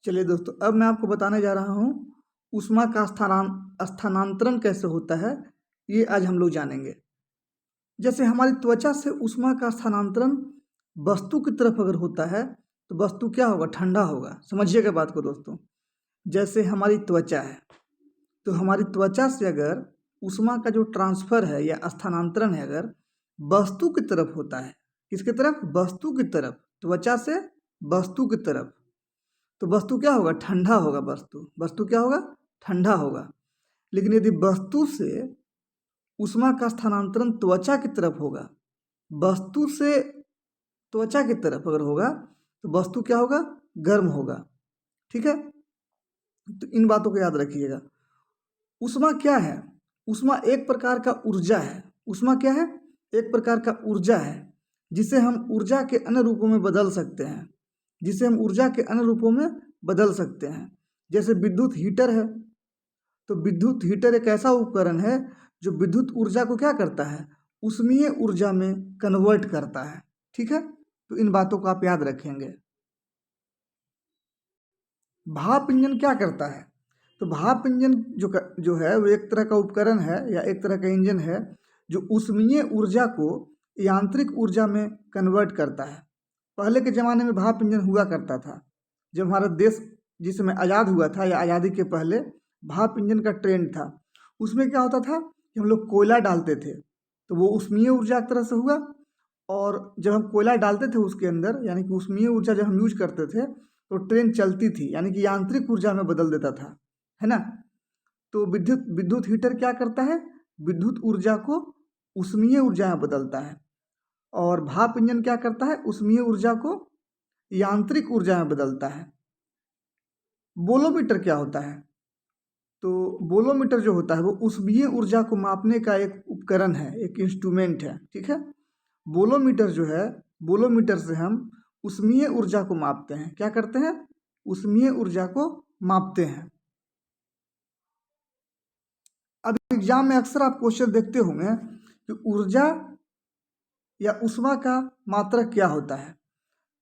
चलिए दोस्तों, अब मैं आपको बताने जा रहा हूँ ऊष्मा का स्थानांतरण कैसे होता है, ये आज हम लोग जानेंगे। जैसे हमारी त्वचा से ऊष्मा का स्थानांतरण वस्तु की तरफ अगर होता है तो वस्तु क्या होगा? ठंडा होगा। समझिएगा बात को दोस्तों। जैसे हमारी त्वचा है, तो हमारी त्वचा से अगर ऊष्मा का जो ट्रांसफर है या स्थानांतरण है अगर वस्तु की तरफ होता है, किसकी तरफ? वस्तु की तरफ। त्वचा से वस्तु की तरफ, तो वस्तु क्या होगा? ठंडा होगा। वस्तु क्या होगा? ठंडा होगा। लेकिन यदि वस्तु से ऊष्मा का स्थानांतरण त्वचा की तरफ होगा, वस्तु से त्वचा की तरफ अगर होगा तो वस्तु क्या होगा? गर्म होगा। ठीक है, तो इन बातों को याद रखिएगा। ऊष्मा क्या है? ऊष्मा एक प्रकार का ऊर्जा है। ऊष्मा क्या है? एक प्रकार का ऊर्जा है जिसे हम ऊर्जा के अन्य रूपों में बदल सकते हैं। जैसे विद्युत हीटर है, तो विद्युत हीटर एक ऐसा उपकरण है जो विद्युत ऊर्जा को क्या करता है? ऊष्मीय ऊर्जा में कन्वर्ट करता है। ठीक है, तो इन बातों को आप याद रखेंगे। भाप इंजन क्या करता है? तो भाप इंजन जो है वो एक तरह का उपकरण है या एक तरह का इंजन है जो ऊष्मीय ऊर्जा को यांत्रिक ऊर्जा में कन्वर्ट करता है। पहले के ज़माने में भाप इंजन हुआ करता था। जब हमारा देश जिस समय आज़ाद हुआ था या आज़ादी के पहले भाप इंजन का ट्रेंड था। उसमें क्या होता था कि हम लोग कोयला डालते थे, तो वो ऊष्मीय ऊर्जा एक तरह से हुआ। और जब हम कोयला डालते थे उसके अंदर, यानी कि ऊष्मीय ऊर्जा जब हम यूज करते थे तो ट्रेन चलती थी, यानी कि यांत्रिक ऊर्जा में बदल देता था, है ना। तो विद्युत हीटर क्या करता है? विद्युत ऊर्जा को ऊष्मीय ऊर्जा में बदलता है। और भाप इंजन क्या करता है? ऊष्मीय ऊर्जा को यांत्रिक ऊर्जा में बदलता है। बोलोमीटर क्या होता है? तो बोलोमीटर जो होता है वो ऊष्मीय ऊर्जा को मापने का एक उपकरण है, एक इंस्ट्रूमेंट है। ठीक है, बोलोमीटर जो है, बोलोमीटर से हम ऊष्मीय ऊर्जा को मापते हैं। क्या करते हैं? ऊष्मीय ऊर्जा को मापते हैं। अब एग्जाम में अक्सर आप क्वेश्चन देखते होंगे कि ऊर्जा या ऊष्मा का मात्रक क्या होता है।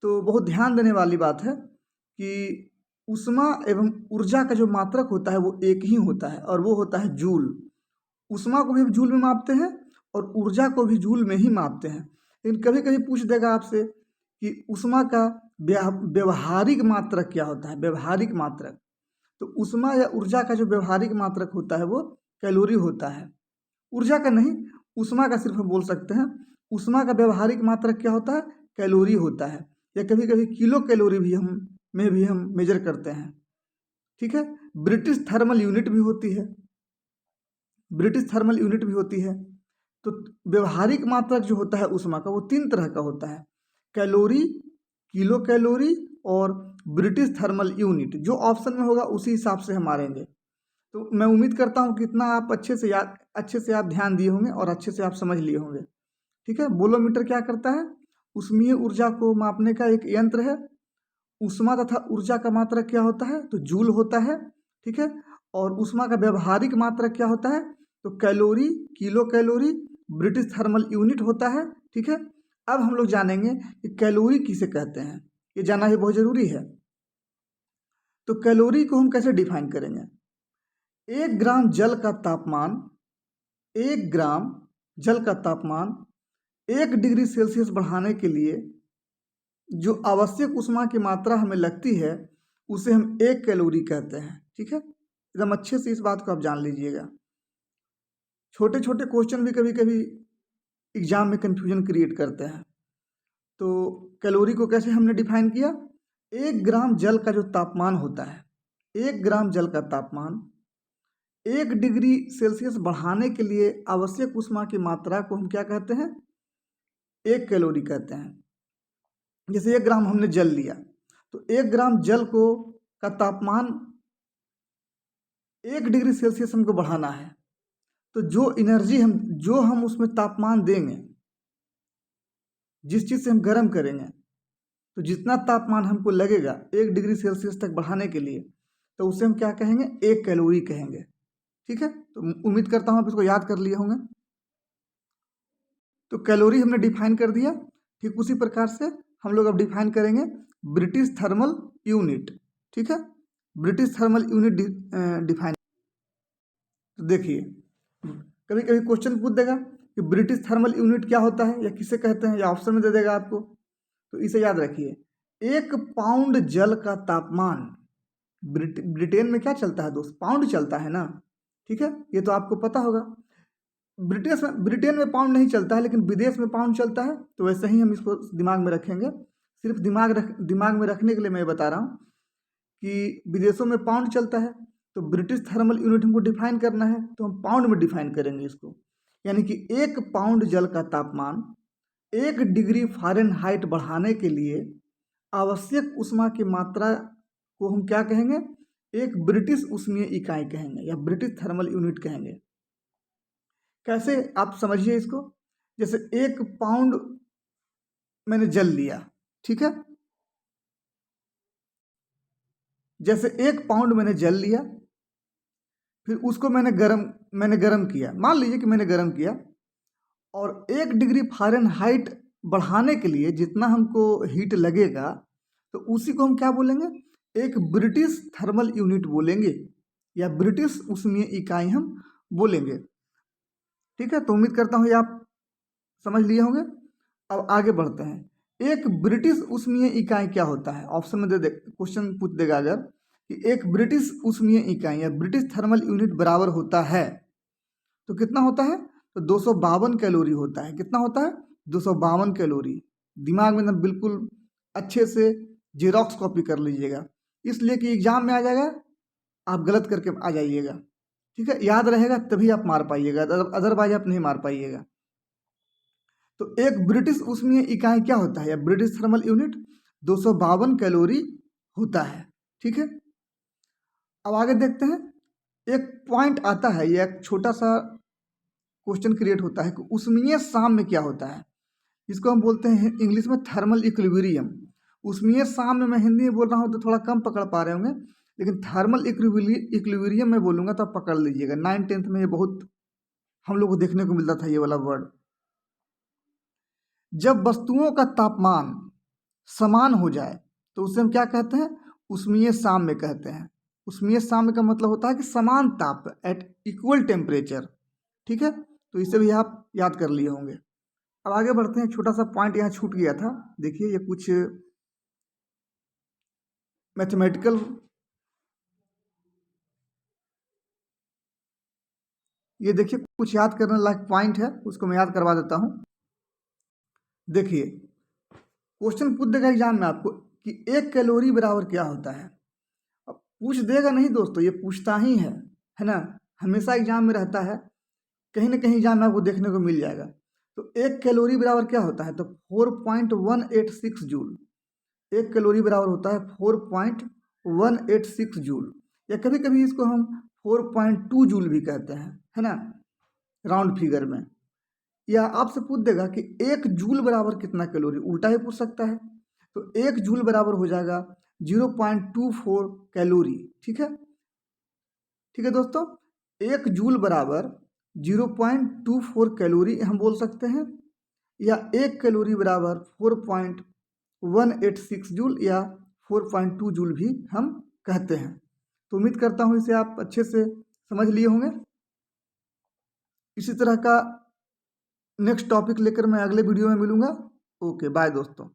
तो बहुत ध्यान देने वाली बात है कि ऊष्मा एवं ऊर्जा का जो मात्रक होता है वो एक ही होता है और वो होता है जूल। ऊष्मा को भी जूल में मापते हैं और ऊर्जा को भी जूल में ही मापते हैं। लेकिन कभी कभी पूछ देगा आपसे कि ऊष्मा का व्यवहारिक मात्रक क्या होता है? व्यवहारिक मात्रक, तो ऊष्मा या ऊर्जा का जो व्यवहारिक मात्रक होता है वो कैलोरी होता है। ऊर्जा का नहीं, ऊष्मा का सिर्फ हम बोल सकते हैं। ऊष्मा का व्यवहारिक मात्रक क्या होता है? कैलोरी होता है, या कभी कभी किलो कैलोरी भी हम मेजर करते हैं। ठीक है, ब्रिटिश थर्मल यूनिट भी होती है। तो व्यवहारिक मात्रक जो होता है ऊष्मा का वो 3 तरह का होता है: कैलोरी, किलो कैलोरी और ब्रिटिश थर्मल यूनिट। जो ऑप्शन में होगा उसी हिसाब से हम मारेंगे। तो मैं उम्मीद करता हूँ कि इतना आप अच्छे से आप ध्यान दिए होंगे और अच्छे से आप समझ लिए होंगे। ठीक है, बोलोमीटर क्या करता है? ऊष्मीय ऊर्जा को मापने का एक यंत्र है। ऊष्मा तथा ऊर्जा का मात्रक क्या होता है? तो जूल होता है। ठीक है, और ऊष्मा का व्यवहारिक मात्रक क्या होता है? तो calorie, kilo calorie, British thermal unit होता है। ठीक है, अब हम लोग जानेंगे कि कैलोरी किसे कहते हैं। ये जानना ही बहुत जरूरी है। तो कैलोरी को हम कैसे डिफाइन करेंगे? 1 ग्राम जल का तापमान 1 डिग्री सेल्सियस बढ़ाने के लिए जो आवश्यक ऊष्मा की मात्रा हमें लगती है उसे हम 1 कैलोरी कहते हैं। ठीक है, एकदम अच्छे से इस बात को आप जान लीजिएगा। छोटे छोटे क्वेश्चन भी कभी कभी एग्जाम में कंफ्यूजन क्रिएट करते हैं। तो कैलोरी को कैसे हमने डिफाइन किया? 1 ग्राम जल का जो तापमान होता है, 1 ग्राम जल का तापमान 1 डिग्री सेल्सियस बढ़ाने के लिए आवश्यक ऊष्मा की मात्रा को हम क्या कहते हैं? 1 कैलोरी कहते हैं। जैसे 1 ग्राम हमने जल लिया, तो 1 ग्राम जल को का तापमान 1 डिग्री सेल्सियस हमको बढ़ाना है। तो जो हम उसमें तापमान देंगे, जिस चीज़ से हम गर्म करेंगे, तो जितना तापमान हमको लगेगा 1 डिग्री सेल्सियस तक बढ़ाने के लिए, तो उसे हम क्या कहेंगे? 1 कैलोरी कहेंगे। ठीक है, तो उम्मीद करता हूँ आप इसको याद कर लिए होंगे। तो कैलोरी हमने डिफाइन कर दिया। ठीक उसी प्रकार से हम लोग अब डिफाइन करेंगे ब्रिटिश थर्मल यूनिट। ठीक है, ब्रिटिश थर्मल यूनिट डिफाइन। तो देखिए, कभी कभी क्वेश्चन पूछ देगा कि ब्रिटिश थर्मल यूनिट क्या होता है या किसे कहते हैं, या ऑप्शन में दे देगा आपको। तो इसे याद रखिए, 1 पाउंड जल का तापमान, ब्रिटेन में क्या चलता है दोस्त, पाउंड चलता है ना, ठीक है, ये तो आपको पता होगा। ब्रिटेन में पाउंड नहीं चलता है, लेकिन विदेश में पाउंड चलता है, तो वैसे ही हम इसको दिमाग में रखेंगे। सिर्फ दिमाग में रखने के लिए मैं बता रहा हूँ कि विदेशों में पाउंड चलता है, तो ब्रिटिश थर्मल यूनिट हमको डिफाइन करना है, तो हम पाउंड में डिफाइन करेंगे इसको। यानी कि 1 पाउंड जल का तापमान 1 डिग्री फ़ारेनहाइट बढ़ाने के लिए आवश्यक ऊष्मा की मात्रा को हम क्या कहेंगे, एक ब्रिटिश ऊष्मीय इकाई कहेंगे या ब्रिटिश थर्मल यूनिट कहेंगे। कैसे, आप समझिए इसको। जैसे 1 पाउंड मैंने जल लिया, ठीक है, जैसे 1 पाउंड मैंने जल लिया, फिर उसको मैंने गरम किया, मान लीजिए कि मैंने गरम किया, और 1 डिग्री फ़ारेनहाइट बढ़ाने के लिए जितना हमको हीट लगेगा, तो उसी को हम क्या बोलेंगे, एक ब्रिटिश थर्मल यूनिट बोलेंगे या ब्रिटिश ऊष्मीय इकाई हम बोलेंगे। ठीक है, तो उम्मीद करता हूँ ये आप समझ लिए होंगे। अब आगे बढ़ते हैं। एक ब्रिटिश ऊष्मीय इकाई क्या होता है, ऑप्शन में दे क्वेश्चन पूछ देगा अगर कि एक ब्रिटिश ऊष्मीय इकाई या ब्रिटिश थर्मल यूनिट बराबर होता है, तो कितना होता है, तो 252 कैलोरी होता है। कितना होता है, 252 कैलोरी। दिमाग में ना बिल्कुल अच्छे से जेरोक्स कॉपी कर लीजिएगा, इसलिए कि एग्जाम में आ जाएगा, आप गलत करके आ जाइएगा। ठीक है, याद रहेगा तभी आप मार पाइएगा, अदरवाइज आप नहीं मार पाइएगा। तो एक ब्रिटिश ऊष्मीय इकाई क्या होता है, या ब्रिटिश थर्मल यूनिट 252 कैलोरी होता है। ठीक है, अब आगे देखते हैं। एक पॉइंट आता है, यह एक छोटा सा क्वेश्चन क्रिएट होता है कि ऊष्मीय साम्य क्या होता है। इसको हम बोलते हैं इंग्लिश में थर्मल इक्विलिब्रियम। ऊष्मीय साम्य मैं हिंदी में बोल रहा हूँ तो थोड़ा कम पकड़ पा रहे होंगे, लेकिन थर्मल इक्विलिब्रियम में बोलूँगा तो आप पकड़ लीजिएगा। 9th-10th में ये बहुत हम लोग को देखने को मिलता था ये वाला वर्ड। जब वस्तुओं का तापमान समान हो जाए तो उसे हम क्या कहते हैं, ऊष्मीय साम्य कहते हैं। ऊष्मीय साम्य का मतलब होता है कि समान ताप, एट इक्वल टेम्परेचर। ठीक है, तो इसे भी आप याद कर लिए होंगे। अब आगे बढ़ते हैं। छोटा सा पॉइंट यहाँ छूट गया था, देखिए ये कुछ मैथमेटिकल, ये देखिए कुछ याद करने लायक पॉइंट है, उसको मैं याद करवा देता हूँ। देखिए, क्वेश्चन पूछ देगा एग्जाम में आपको कि 1 कैलोरी बराबर क्या होता है। अब पूछ देगा नहीं दोस्तों, ये पूछता ही है ना, हमेशा एग्जाम में रहता है, कहीं ना कहीं एग्जाम में आपको देखने को मिल जाएगा। तो 1 कैलोरी बराबर क्या होता है, तो 4.186 जूल। 1 कैलोरी बराबर होता है 4.186 जूल, या कभी कभी इसको हम 4.2 जूल भी कहते हैं, है ना, राउंड फिगर में। या आपसे पूछ देगा कि 1 जूल बराबर कितना कैलोरी, उल्टा ही पूछ सकता है। तो 1 जूल बराबर हो जाएगा 0.24 कैलोरी। ठीक है, ठीक है दोस्तों, 1 जूल बराबर 0.24 कैलोरी हम बोल सकते हैं, या 1 कैलोरी बराबर 4.186 जूल या 4.2 जूल भी हम कहते हैं। तो उम्मीद करता हूँ इसे आप अच्छे से समझ लिए होंगे। इसी तरह का नेक्स्ट टॉपिक लेकर मैं अगले वीडियो में मिलूँगा। ओके, बाय दोस्तों।